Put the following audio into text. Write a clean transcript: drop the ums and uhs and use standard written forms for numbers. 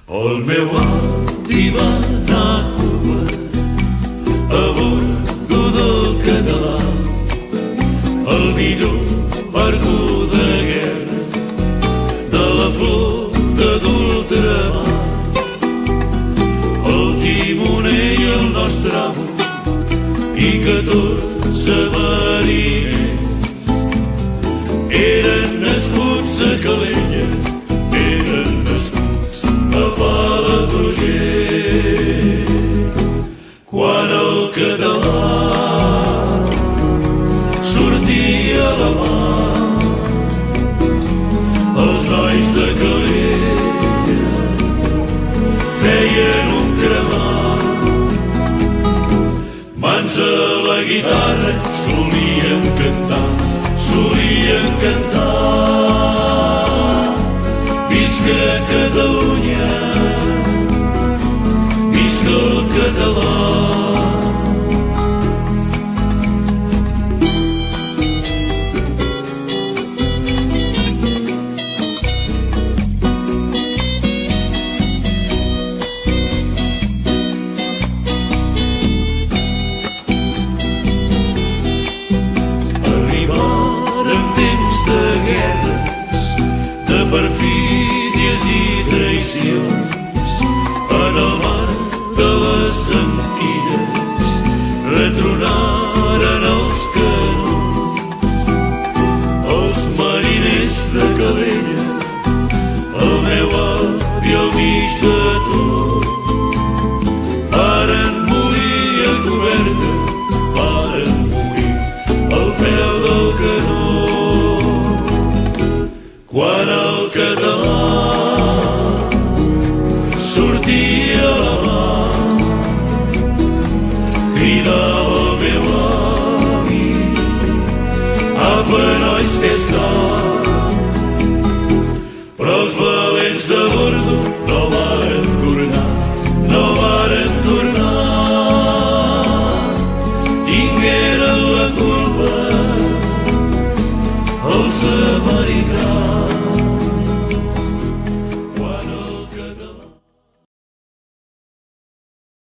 El meu avi va anar a Cuba a bordo del català, el millor barco de guerra de la flota d'ultramar. El timoner i el nostre amo i 14 mariners eren nascuts a Calella, eren nascuts a Palafrugell. Quan el català sortia a la mar, els nois de Calella feien un cremat. Mans a la guitarra solíem cantar. Visca Catalunya, visca el català. Perfídies i traïcions en el mar de les Antilles retronaren els canons. Els mariners de Calella, el meu avi al mig de tot, varen morir a coberta, varen morir al peu del canó. Quan el català sortia a la mar, cridava el meu avi: apa, nois, que està